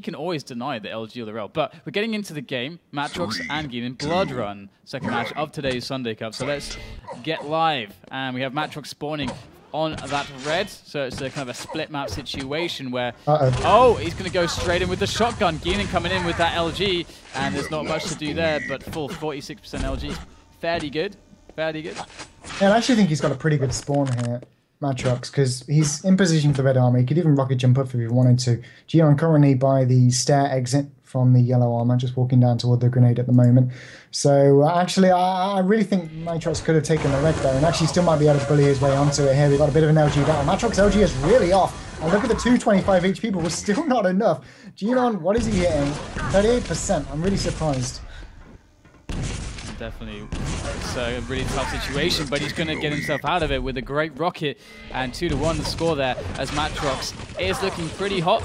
can always deny the LG or the rail. But we're getting into the game. matr0x and gienon, Blood Run, second match of today's Sunday Cup. So let's get live. And we have matr0x spawning on that red. So it's a kind of a split map situation where, oh, he's going to go straight in with the shotgun. Gienon coming in with that LG, and there's not much to do there, but full 46% LG. Fairly good. Fairly good. Yeah, I actually think he's got a pretty good spawn here, matr0x, because he's in position for the red armor. He could even rocket jump up if he wanted to. gienon currently by the stair exit from the yellow armor, just walking down toward the grenade at the moment. So actually, I really think matr0x could have taken the red there, and actually still might be able to bully his way onto it here. We've got a bit of an LG down. matr0x LG is really off. And look at the 225 HP, but we're still not enough. gienon, what is he hitting? 38%. I'm really surprised. Definitely. It's a really tough situation, but he's going to get himself out of it with a great rocket, and 2-1 the score there, as matr0x is looking pretty hot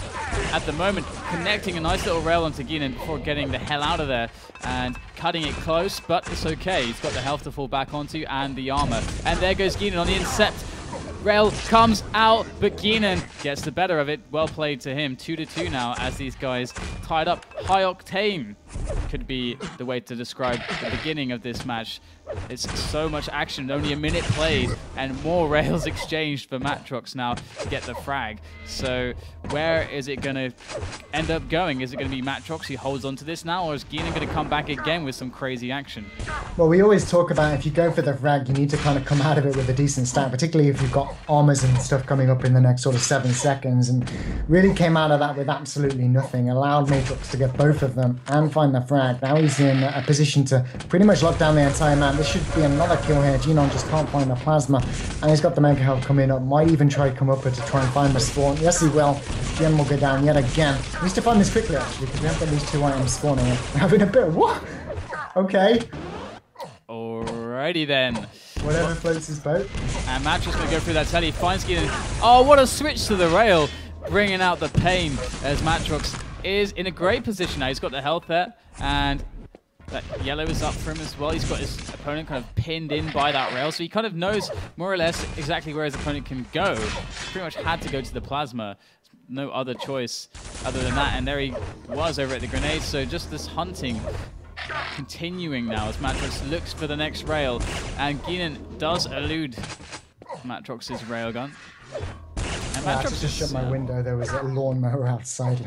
at the moment, connecting a nice little rail onto gienon before getting the hell out of there and cutting it close, but it's okay. He's got the health to fall back onto and the armor. And there goes gienon on the intercept. Rail comes out, but gienon gets the better of it. Well played to him. 2-2 now as these guys tied up. High octane could be the way to describe the beginning of this match. It's so much action, only a minute played, and more rails exchanged for matr0x now to get the frag. So where is it going to end up going? Is it going to be matr0x who holds on to this now, or is gienon going to come back again with some crazy action? Well, we always talk about if you go for the frag, you need to kind of come out of it with a decent stat, particularly if you've got armors and stuff coming up in the next sort of 7 seconds, and really came out of that with absolutely nothing. Allowed matr0x to get both of them and find the frag. Now he's in a position to pretty much lock down the entire map. This should be another kill here. gienon just can't find the plasma, and he's got the mega health coming up. Might even try to come up to try and find the spawn. Yes, he will. gienon will go down yet again. He needs to find this quickly, actually, because we have got these 2 items spawning. We're having a bit of what? Okay. Alrighty then. Whatever floats his boat. And matr0x going to go through that telly. Finds gienon. Oh, what a switch to the rail, bringing out the pain as matr0x is in a great position now. He's got the health there, and that yellow is up for him as well. He's got his opponent kind of pinned in by that rail, so he kind of knows more or less exactly where his opponent can go. Pretty much had to go to the plasma. No other choice other than that, and there he was over at the grenade. So just this hunting continuing now as matr0x looks for the next rail, and gienon does elude matr0x's railgun. I just shut my window. There was a lawnmower outside.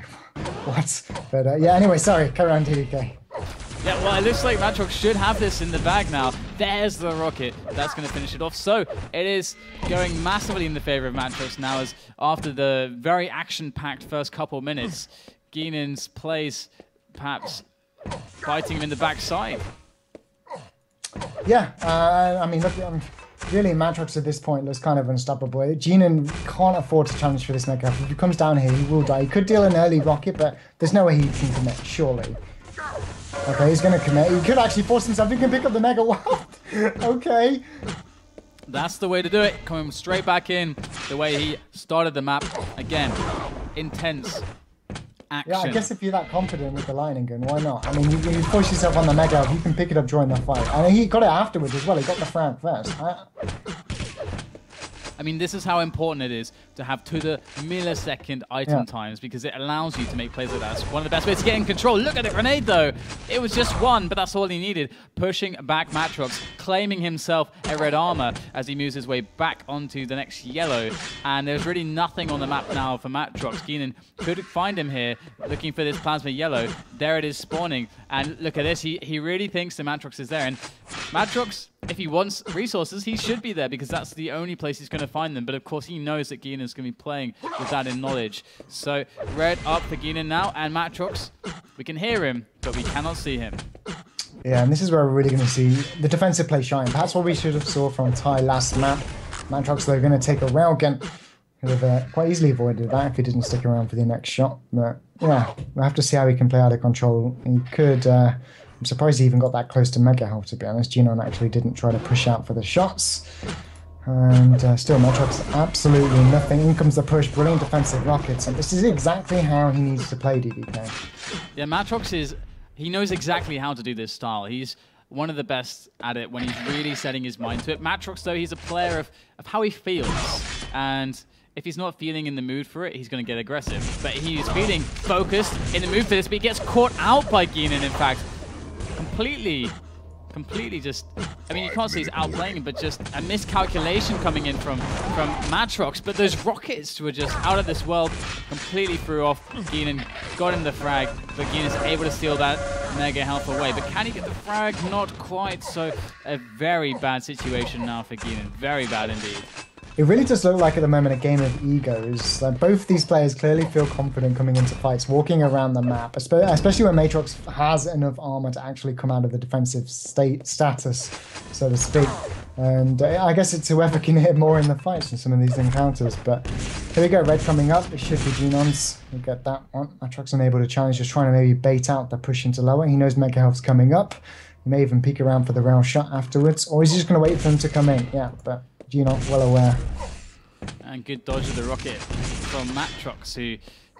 What? But yeah, anyway, sorry. Carry on, TDK. Yeah, well, it looks like matr0x should have this in the bag now. There's the rocket. That's going to finish it off. So it is going massively in the favor of matr0x now, as after the very action-packed first couple minutes, gienon's plays perhaps biting him in the backside. Yeah, I mean, look, really, matr0x at this point looks kind of unstoppable. gienon can't afford to challenge for this mega. If he comes down here, he will die. He could deal an early rocket, but there's no way he can commit, surely. Okay, he's going to commit. He could actually force himself. He can pick up the mega. What? Okay. That's the way to do it. Coming straight back in the way he started the map. Again, intense action. Yeah, I guess if you're that confident with the lightning gun, why not? I mean, you push yourself on the mega, you can pick it up during the fight. And he got it afterwards as well. He got the frag first. I mean, this is how important it is to have to the millisecond item times, because it allows you to make plays like that. It's one of the best ways to get in control. Look at the grenade, though. It was just one, but that's all he needed. Pushing back matr0x, claiming himself a red armor as he moves his way back onto the next yellow. And there's really nothing on the map now for matr0x. gienon could find him here, looking for this plasma yellow. There it is spawning. And look at this. He really thinks the matr0x is there. And matr0x, if he wants resources, he should be there, because that's the only place he's going to find them. But of course, he knows that gienon is going to be playing with that in knowledge. So red up for gienon now, and matr0x, we can hear him, but we cannot see him. Yeah, and this is where we're really going to see the defensive play shine. Perhaps what we should have saw from Ty last map. matr0x, they're going to take a railgun. Could have quite easily avoided that if he didn't stick around for the next shot. But yeah, we'll have to see how he can play out of control. He could... I'm surprised he even got that close to mega health, to be honest. gienon actually didn't try to push out for the shots. And still, matr0x absolutely nothing. In comes the push, brilliant defensive rockets. And this is exactly how he needs to play DDK. Yeah, matr0x he knows exactly how to do this style. He's one of the best at it when he's really setting his mind to it. matr0x, though, he's a player of how he feels. And if he's not feeling in the mood for it, he's going to get aggressive. But he's feeling focused, in the mood for this, but he gets caught out by gienon, in fact. Completely just, I mean, you can't say he's outplaying him, but just a miscalculation coming in from matr0x. But those rockets were just out of this world, completely threw off gienon, got him the frag, but gienon's able to steal that mega health away. But can he get the frag? Not quite. So a very bad situation now for gienon. Very bad indeed. It really does look like at the moment a game of egos. Like both these players clearly feel confident coming into fights, walking around the map, especially when matr0x has enough armor to actually come out of the defensive status, so to speak. And I guess it's whoever can hit more in the fights in some of these encounters. But here we go, red coming up. It should be gienon's. We'll get that one. matr0x unable to challenge, just trying to maybe bait out the push into lower. He knows mega health's coming up. He may even peek around for the rail shot afterwards, or is he just going to wait for him to come in? Yeah, but gienon well aware. And good dodge of the rocket from matr0x, who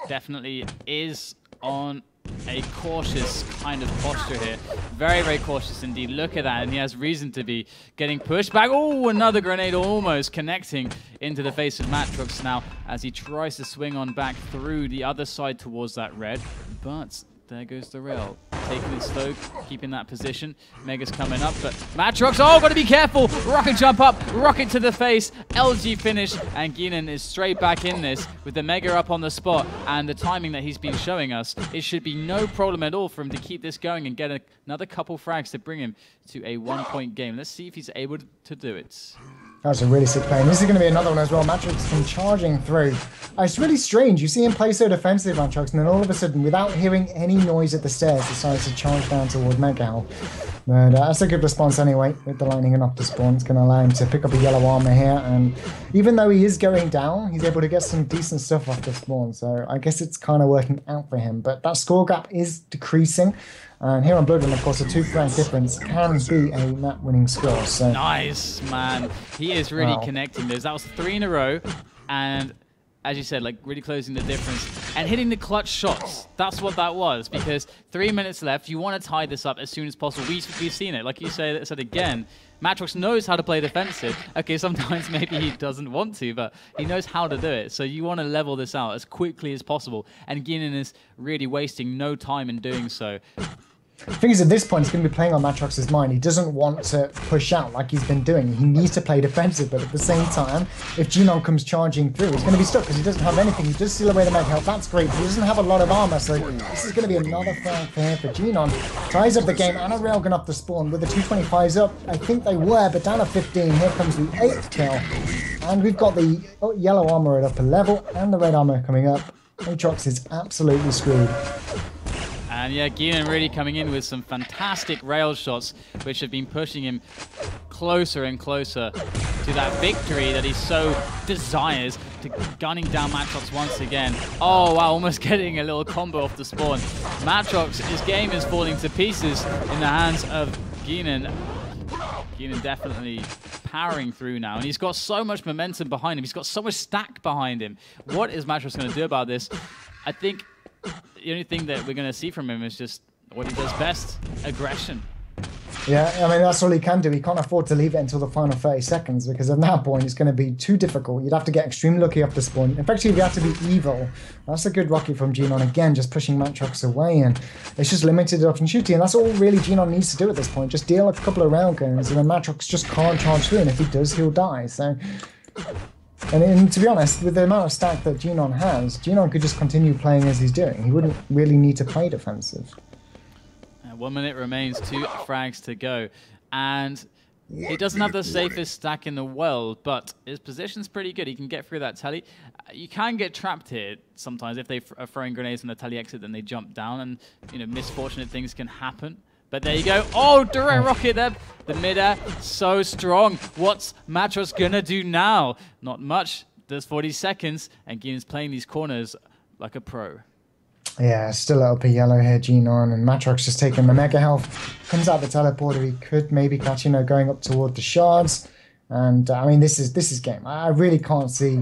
definitely is on a cautious kind of posture here. Very, very cautious indeed. Look at that, and he has reason to be getting pushed back. Oh, another grenade almost connecting into the face of matr0x now as he tries to swing on back through the other side towards that red. But there goes the rail. Taking it slow, keeping that position. Mega's coming up, but matr0x, oh, gotta be careful! Rocket jump up, rocket to the face, LG finish, and gienon is straight back in this with the Mega up on the spot, and the timing that he's been showing us, it should be no problem at all for him to keep this going and get another couple frags to bring him to a 1-point game. Let's see if he's able to do it. That was a really sick play. And this is going to be another one as well. matr0x been charging through. It's really strange. You see him play so defensive, matr0x, and then all of a sudden, without hearing any noise at the stairs, decides to charge down toward mega health. But that's a good response anyway, with the lightning and up to spawn. It's going to allow him to pick up a yellow armor here. And even though he is going down, he's able to get some decent stuff off the spawn. So I guess it's kind of working out for him. But that score gap is decreasing. And here on Bloodrun, of course, a 2-frag difference can be a map-winning score. So nice, man. He is really connecting those. That was 3 in a row, and as you said, like really closing the difference and hitting the clutch shots. That's what that was, because 3 minutes left. You want to tie this up as soon as possible. We've seen it, like you said again. matr0x knows how to play defensive. Okay, sometimes maybe he doesn't want to, but he knows how to do it. So you want to level this out as quickly as possible, and gienon is really wasting no time in doing so. The thing is, at this point, he's going to be playing on matr0x's mind. He doesn't want to push out like he's been doing. He needs to play defensive, but at the same time, if gienon comes charging through, he's going to be stuck because he doesn't have anything. He does steal away the mega health. That's great, but he doesn't have a lot of armor, so this is going to be another frag for him for gienon. Ties up the game, and a railgun up the spawn with the 225s up. I think they were, but down to 15. Here comes the 8th kill. And we've got the yellow armor at upper level, and the red armor coming up. matr0x is absolutely screwed. And yeah, gienon really coming in with some fantastic rail shots, which have been pushing him closer and closer to that victory that he so desires, to gunning down matr0x once again. Oh wow, almost getting a little combo off the spawn. matr0x, his game is falling to pieces in the hands of gienon. Gienon definitely powering through now, and he's got so much momentum behind him. He's got so much stack behind him. What is matr0x going to do about this? I think the only thing that we're going to see from him is just what he does best, aggression. Yeah, I mean, that's all he can do. He can't afford to leave it until the final 30 seconds, because at that point, it's going to be too difficult. You'd have to get extremely lucky off the spawn. In fact, you'd have to be evil. That's a good rocket from gienon. Again, just pushing matr0x away, and it's just limited option shooting, and that's all really gienon needs to do at this point. Just deal a couple of railguns, and then matr0x just can't charge through, and if he does, he'll die. So... And to be honest, with the amount of stack that gienon has, gienon could just continue playing as he's doing. He wouldn't really need to play defensive. 1 minute remains, 2 frags to go. And he doesn't have the safest stack in the world, but his position's pretty good. He can get through that telly. You can get trapped here sometimes if they are throwing grenades on the telly exit, then they jump down, and misfortunate things can happen. But there you go. Oh, direct rocket there. The mid-air, so strong. What's matr0x gonna do now? Not much. There's 40 seconds, and gienon's playing these corners like a pro. Yeah, still up a yellow here, gienon, and matr0x just taking the mega health. Comes out the teleporter. He could maybe catch, going up toward the shards. And I mean, this is game. I really can't see.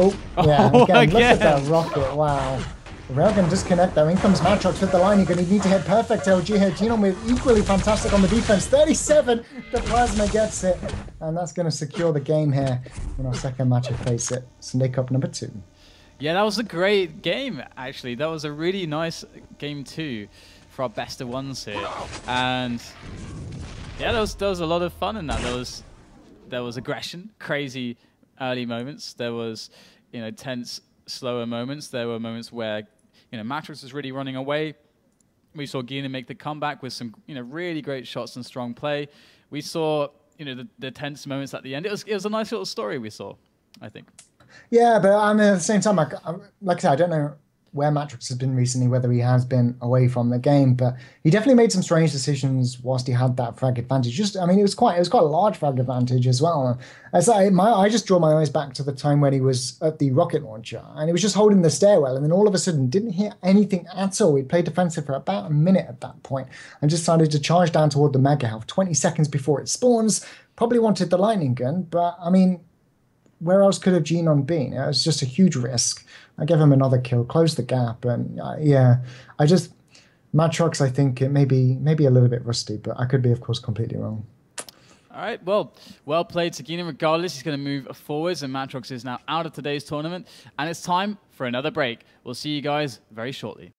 Oh, yeah. Again, look at that rocket. Wow. The railgun does connect though. In comes matr0x with the line. You're going to need to hit perfect LG here. gienon with equally fantastic on the defense. 37. The plasma gets it. And that's going to secure the game here in our second match of FACEIT Sunday Cup number 2. Yeah, that was a great game, actually. That was a really nice game 2 for our best of ones here. And yeah, there was a lot of fun in that. There was aggression, crazy early moments. There was, tense, slower moments. There were moments where, matr0x was really running away. We saw gienon make the comeback with some, really great shots and strong play. We saw, the tense moments at the end. It was a nice little story we saw, I think. Yeah, but at the same time, like I said, I don't know where matr0x has been recently, whether he has been away from the game, but he definitely made some strange decisions whilst he had that frag advantage. It was quite a large frag advantage as well. I just draw my eyes back to the time when he was at the rocket launcher and he was just holding the stairwell, and then all of a sudden didn't hear anything at all. He'd played defensive for about a minute at that point and just decided to charge down toward the mega health 20 seconds before it spawns. Probably wanted the lightning gun, but where else could have gienon been? It was just a huge risk. I gave him another kill, closed the gap, and matr0x, I think it may be a little bit rusty, but I could be, of course, completely wrong. All right, well played to gienon. Regardless, he's going to move forwards, and matr0x is now out of today's tournament, and it's time for another break. We'll see you guys very shortly.